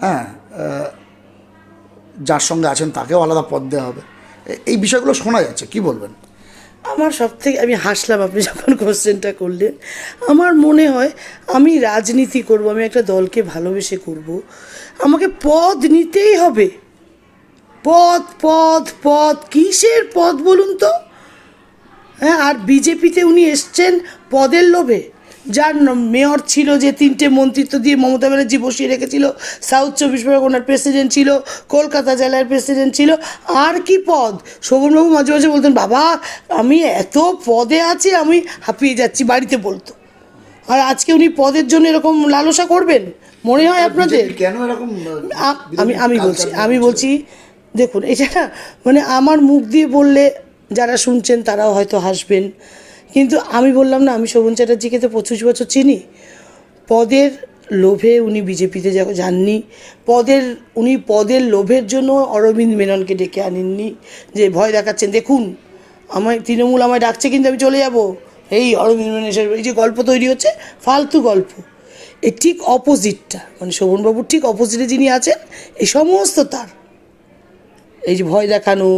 Speaker 1: হ্যাঁ, যার সঙ্গে আছেন তাকেও আলাদা পদ দেওয়া হবে। এই বিষয়গুলো শোনা যাচ্ছে, কি বলবেন?
Speaker 2: আমার সব থেকে, আমি হাসলাম আপনি যখন কোশ্চেনটা করলেন। আমার মনে হয় আমি রাজনীতি করব, আমি একটা দলকে ভালোবেসে করব, আমাকে পদ নিতেই হবে। পদ পদ পদ, কিসের পদ বলুন তো? হ্যাঁ, আর বিজেপিতে উনি এসছেন পদের লোভে। যার মেয়র ছিল, যে 3টে মন্ত্রিত্ব দিয়ে মমতা ব্যানার্জি বসিয়ে রেখেছিল, সাউথ 24 পরগনার প্রেসিডেন্ট ছিল, কলকাতা জেলার প্রেসিডেন্ট ছিল, আর কি পদ? শোভনবাবু মাঝে মাঝে বলতেন, বাবা আমি এত পদে আছি আমি হাঁপিয়ে যাচ্ছি, বাড়িতে বলতো। আর আজকে উনি পদের জন্য এরকম লালসা করবেন মনে হয় আপনাদের?
Speaker 1: কেন এরকম?
Speaker 2: আমি বলছি দেখুন, এটা না মানে আমার মুখ দিয়ে বললে যারা শুনছেন তারাও হয়তো হাসবেন, কিন্তু আমি বললাম না, আমি শোভন চ্যাটার্জিকে তো 25 বছর চিনি। পদের লোভে উনি বিজেপিতে যাননি। উনি পদের লোভের জন্য অরবিন্দ মেননকে ডেকে আনেননি, যে ভয় দেখাচ্ছেন, দেখুন আমায় তৃণমূল আমায় ডাকছে কিন্তু আমি চলে যাব, এই অরবিন্দ মেনন এসে এই যে গল্প তৈরি হচ্ছে, ফালতু গল্প। এই ঠিক অপোজিটটা, মানে শোভনবাবুর ঠিক অপোজিটে যিনি আছেন, এই সমস্ত তার এই যে ভয় দেখানো,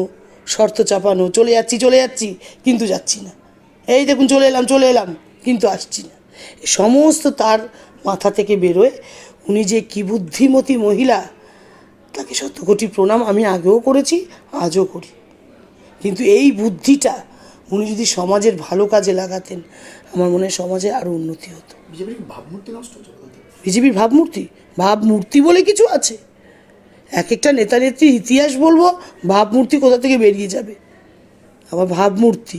Speaker 2: শর্ত চাপানো, চলে যাচ্ছি কিন্তু যাচ্ছি না, এই দেখুন চলে এলাম কিন্তু আসছি না, সমস্ত তার মাথা থেকে বেরোয়। উনি যে কী বুদ্ধিমতী মহিলা, তাকে শতকোটি প্রণাম। আমি আগেও করেছি, আজও করি। কিন্তু এই বুদ্ধিটা উনি যদি সমাজের ভালো কাজে লাগাতেন, আমার মনে হয় সমাজে আরও উন্নতি হতো।
Speaker 1: বিজেপির ভাবমূর্তি নষ্ট হচ্ছে।
Speaker 2: বিজেপির ভাবমূর্তি বলে কিছু আছে? এক একটা নেতা নেত্রীর ইতিহাস বলবো, ভাবমূর্তি কোথা থেকে বেরিয়ে যাবে। আবার ভাবমূর্তি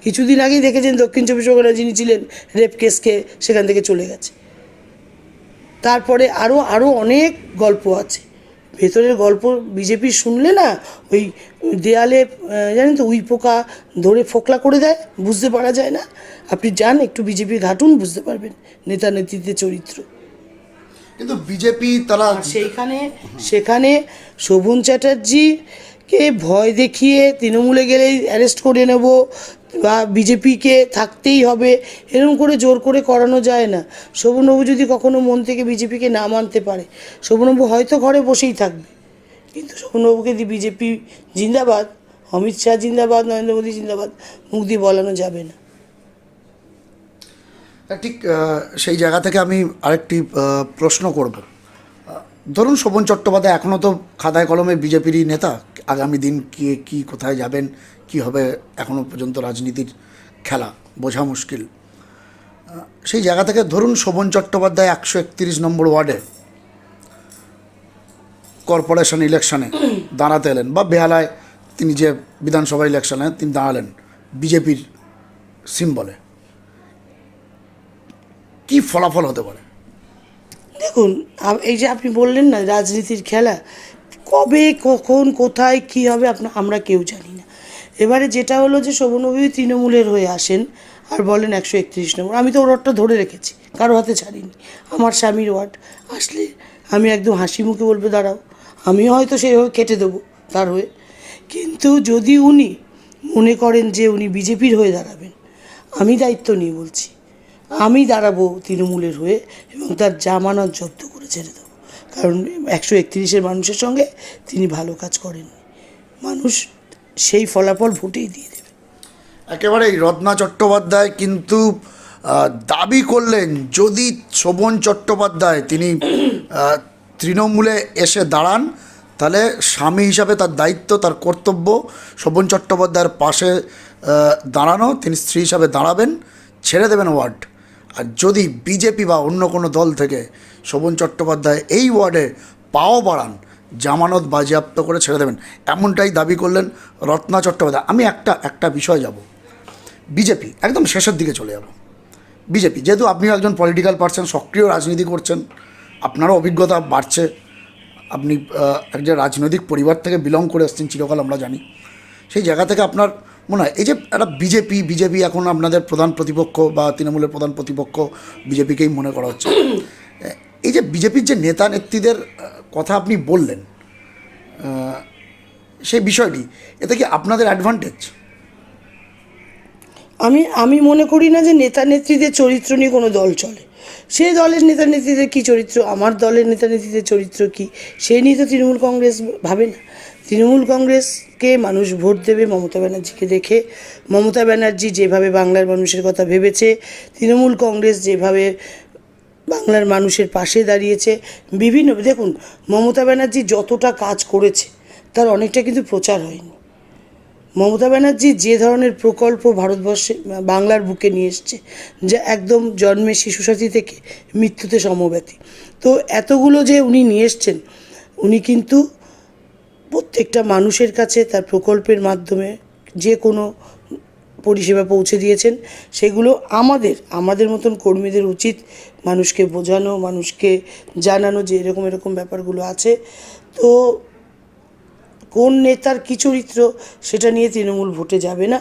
Speaker 2: কিছুদিন আগেই দেখেছেন দক্ষিণ 24 পরগনা যিনি ছিলেন, রেপ কেসকে সেখান থেকে চলে গেছে। তারপরে আরও অনেক গল্প আছে, ভেতরের গল্প বিজেপি শুনলে না, ওই দেয়ালে জানেন তো উই পোকা ধরে ফোকলা করে দেয়, বুঝতে পারা যায় না। আপনি যান একটু বিজেপি ঘাটুন, বুঝতে পারবেন নেতা নেত্রীদের চরিত্র।
Speaker 1: কিন্তু বিজেপি তারা
Speaker 2: সেখানে শোভন চ্যাটার্জিকে ভয় দেখিয়ে তৃণমূলে গেলেই অ্যারেস্ট করে নেব বা বিজেপিকে থাকতেই হবে এরকম করে জোর করে করানো যায় না। শোভনবাবু যদি কখনো মন থেকে বিজেপিকে না মানতে পারে, শোভনবাবু হয়তো ঘরে বসেই থাকবে, কিন্তু শোভনবাবুকে দিয়ে বিজেপি জিন্দাবাদ, অমিত শাহ জিন্দাবাদ, নরেন্দ্র মোদী জিন্দাবাদ মুখ দিয়ে বলানো যাবে না।
Speaker 1: ঠিক সেই জায়গা থেকে আমি আরেকটি প্রশ্ন করব। ধরুন শোভন চট্টোপাধ্যায় এখনও তো খাতায় কলমে বিজেপিরই নেতা, আগামী দিন কি কোথায় যাবেন, কি হবে, এখনও পর্যন্ত রাজনীতির খেলা বোঝা মুশকিল। সেই জায়গা থেকে ধরুন শোভন চট্টোপাধ্যায় 131 নম্বর ওয়ার্ডে কর্পোরেশন ইলেকশনে দাঁড়াতে এলেন, বা বেহালায় তিনি যে বিধানসভা ইলেকশনে তিনি দাঁড়ালেন বিজেপির সিম্বলে, কি ফলাফল হতে পারে?
Speaker 2: দেখুন, এই যে আপনি বললেন না রাজনীতির খেলা, কবে কখন কোথায় কী হবে আমরা কেউ জানি না। এবারে যেটা হলো যে শোভনবাবু তৃণমূলের হয়ে আসেন আর বলেন 131 নম্বর, আমি তো ওর ওয়ার্ডটা ধরে রেখেছি, কারো হাতে ছাড়িনি। আমার স্বামীর ওয়ার্ড আসলে আমি একদম হাসি মুখে বলবো দাঁড়াও, আমিও হয়তো সেইভাবে কেটে দেবো তার হয়ে। কিন্তু যদি উনি মনে করেন যে উনি বিজেপির হয়ে দাঁড়াবেন, আমি দায়িত্ব নিয়ে বলছি, আমি দাঁড়াবো তৃণমূলের হয়ে এবং তার জামানত জব্দ করে ছেড়ে দেবো। কারণ 131 মানুষের সঙ্গে তিনি ভালো কাজ করেননি, মানুষ সেই ফলাফল ভোটেই দিয়ে দেবে।
Speaker 1: একেবারেই রত্না চট্টোপাধ্যায় কিন্তু দাবি করলেন, যদি শোভন চট্টোপাধ্যায় তিনি তৃণমূলে এসে দাঁড়ান, তাহলে স্বামী হিসাবে তার দায়িত্ব, তার কর্তব্য শোভন চট্টোপাধ্যায়ের পাশে দাঁড়ানো, তিনি স্ত্রী হিসাবে দাঁড়াবেন, ছেড়ে দেবেন ওয়ার্ড। আর যদি বিজেপি বা অন্য কোনো দল থেকে শোভন চট্টোপাধ্যায় এই ওয়ার্ডে পাও বাড়ান, জামানত বাজেয়াপ্ত করে ছেড়ে দেবেন, এমনটাই দাবি করলেন রত্না চট্টোপাধ্যায়। আমি একটা বিষয় যাব, বিজেপি একদম শেষের দিকে চলে যাব। বিজেপি, যেহেতু আপনিও একজন পলিটিক্যাল পার্সন, সক্রিয় রাজনীতি করছেন, আপনারও অভিজ্ঞতা বাড়ছে, আপনি একজন রাজনৈতিক পরিবার থেকে বিলং করে এসেছেন চিরকাল, আমরা জানি। সেই জায়গা থেকে আপনার মনে হয় এই যে একটা বিজেপি এখন আপনাদের প্রধান প্রতিপক্ষ বা তৃণমূলের প্রধান প্রতিপক্ষ বিজেপিকেই মনে করা হচ্ছে, এই যে বিজেপির যে নেতা নেত্রীদের কথা আপনি বললেন, সেই বিষয়টি এতে কি আপনাদের অ্যাডভান্টেজ?
Speaker 2: আমি মনে করি না যে নেতা নেত্রীদের চরিত্র নিয়ে কোনো দল চলে। সে দলের নেতা নেত্রীদের কী চরিত্র, আমার দলের নেতা নেত্রীদের চরিত্র কী, সে নিয়ে তো তৃণমূল কংগ্রেস ভাবে না। তৃণমূল কংগ্রেসকে মানুষ ভোট দেবে মমতা ব্যানার্জিকে দেখে। মমতা ব্যানার্জি যেভাবে বাংলার মানুষের কথা ভেবেছে, তৃণমূল কংগ্রেস যেভাবে বাংলার মানুষের পাশে দাঁড়িয়েছে, বিভিন্ন দেখুন মমতা ব্যানার্জি যতটা কাজ করেছে তার অনেকটা কিন্তু প্রচার হয়নি। মমতা ব্যানার্জি যে ধরনের প্রকল্প ভারতবর্ষে বাংলার বুকে নিয়ে এসছে, যা একদম জন্মে শিশুসাথী থেকে মৃত্যুতে সমব্যথী, তো এতগুলো যে উনি নিয়ে এসছেন, উনি কিন্তু প্রত্যেকটা মানুষের কাছে তার প্রকল্পের মাধ্যমে যে কোনো পরিষেবা পৌঁছে দিয়েছেন। সেগুলো আমাদের মতন কর্মীদের উচিত মানুষকে বোঝানো, মানুষকে জানানো যে এরকম এরকম ব্যাপারগুলো আছে। তো কোন নেতার কী চরিত্র সেটা নিয়ে তৃণমূল ভোটে যাবে না।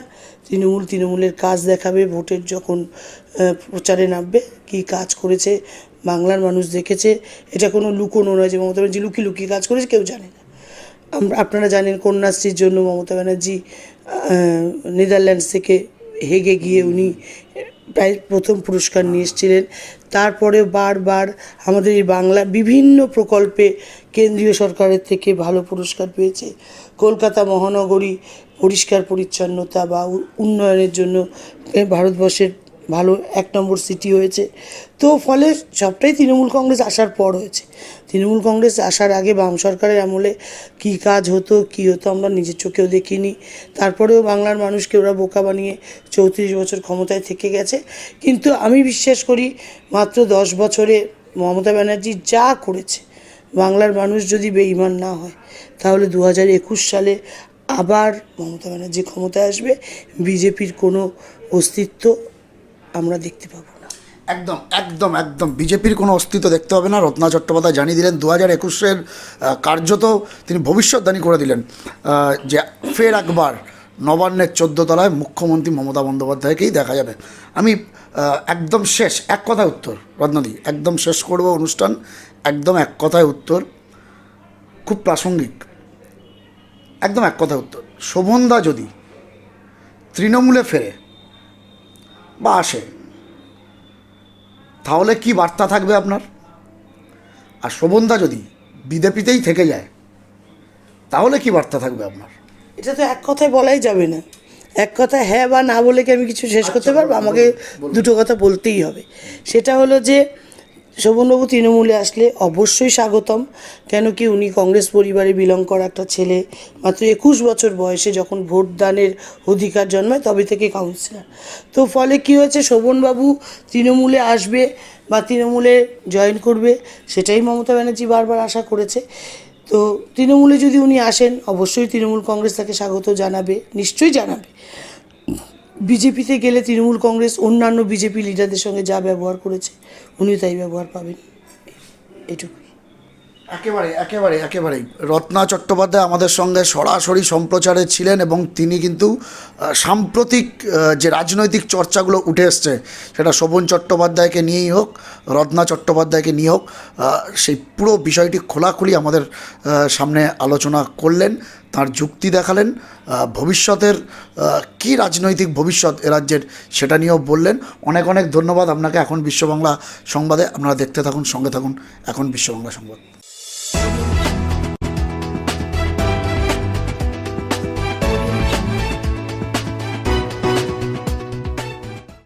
Speaker 2: তৃণমূলের কাজ দেখাবে, ভোটের যখন প্রচারে নামবে কী কাজ করেছে বাংলার মানুষ দেখেছে। এটা কোনো লুকোনো নয় যে মমতা ব্যানার্জি লুকিয়ে কাজ করেছে, কেউ জানে না। আপনারা জানেন কন্যাশ্রীর জন্য মমতা ব্যানার্জি নেদারল্যান্ডস থেকে হেগে গিয়ে উনি প্রায় প্রথম পুরস্কার নিয়ে এসেছিলেন। তারপরে বারবার আমাদের এই বাংলা বিভিন্ন প্রকল্পে কেন্দ্রীয় সরকারের থেকে ভালো পুরস্কার পেয়েছে। কলকাতা মহানগরী পরিষ্কার পরিচ্ছন্নতা বা উন্নয়নের জন্য ভারতবর্ষের ভালো 1 নম্বর সিটি হয়েছে। তো ফলে সবটাই তৃণমূল কংগ্রেস আসার পর হয়েছে। তৃণমূল কংগ্রেস আসার আগে বাম সরকারের আমলে কী কাজ হতো কী হতো আমরা নিজের চোখেও দেখিনি। তারপরেও বাংলার মানুষকে ওরা বোকা বানিয়ে 34 বছর ক্ষমতায় থেকে গেছে। কিন্তু আমি বিশ্বাস করি মাত্র 10 বছরে মমতা ব্যানার্জি যা করেছে, বাংলার মানুষ যদি বেঈমান না হয়, তাহলে 2021 সালে আবার মমতা ব্যানার্জি ক্ষমতায় আসবে। বিজেপির কোনো অস্তিত্ব আমরা দেখতে পাবো না।
Speaker 1: একদম একদম একদম বিজেপির কোনো অস্তিত্ব দেখতে হবে না। রত্না চট্টোপাধ্যায় জানিয়ে দিলেন 2021-এর কার্যত তিনি ভবিষ্যৎবাণী করে দিলেন যে ফের একবার নবান্নের 14 তলায় মুখ্যমন্ত্রী মমতা বন্দ্যোপাধ্যায়কেই দেখা যাবে। আমি একদম শেষ এক কথায় উত্তর, রত্নাদি একদম শেষ করব অনুষ্ঠান, একদম এক কথায় উত্তর, খুব প্রাসঙ্গিক, একদম এক কথায় উত্তর। শোভনদা যদি তৃণমূলে ফেরে বা আসে, তাহলে কি বার্তা থাকবে আপনার? আর শোভনদা যদি বিজেপিতেই থেকে যায়, তাহলে কি বার্তা থাকবে আপনার?
Speaker 2: এটা তো এক কথায় বলাই যাবে না। এক কথায় হ্যাঁ বা না বলে কি আমি কিছু শেষ করতে পারবো? আমাকে দুটো কথা বলতেই হবে। সেটা হলো যে শোভনবাবু তৃণমূলে আসলে অবশ্যই স্বাগতম। কেন কি উনি কংগ্রেস পরিবারে বিলং করা একটা ছেলে, মাত্র 21 বছর বয়সে যখন ভোটদানের অধিকার জন্মায় তবে থেকে কাউন্সিলর। তো ফলে কী হয়েছে, শোভনবাবু তৃণমূলে আসবে বা তৃণমূলে জয়েন করবে, সেটাই মমতা ব্যানার্জি বারবার আশা করেছে। তো তৃণমূলে যদি উনি আসেন, অবশ্যই তৃণমূল কংগ্রেস তাকে স্বাগত জানাবে, নিশ্চয়ই জানাবে। বিজেপিতে গেলে তৃণমূল কংগ্রেস অন্যান্য বিজেপি লিডারদের সঙ্গে যা ব্যবহার করেছে, উনিও তাই ব্যবহার পাবেন, এটুকু।
Speaker 1: একেবারেই রত্না চট্টোপাধ্যায় আমাদের সঙ্গে সরাসরি সম্প্রচারে ছিলেন এবং তিনি কিন্তু সাম্প্রতিক যে রাজনৈতিক চর্চাগুলো উঠে এসছে, সেটা শোভন চট্টোপাধ্যায়কে নিয়েই হোক, রত্না চট্টোপাধ্যায়কে নিয়ে হোক, সেই পুরো বিষয়টি খোলাখুলি আমাদের সামনে আলোচনা করলেন, তার যুক্তি দেখালেন, ভবিষ্যতের কী রাজনৈতিক ভবিষ্যৎ এ রাজ্যের সেটা নিয়েও বললেন। অনেক অনেক ধন্যবাদ আপনাকে। এখন বিশ্ব বাংলা সংবাদে আপনারা দেখতে থাকুন, সঙ্গে থাকুন এখন বিশ্ব বাংলা সংবাদ।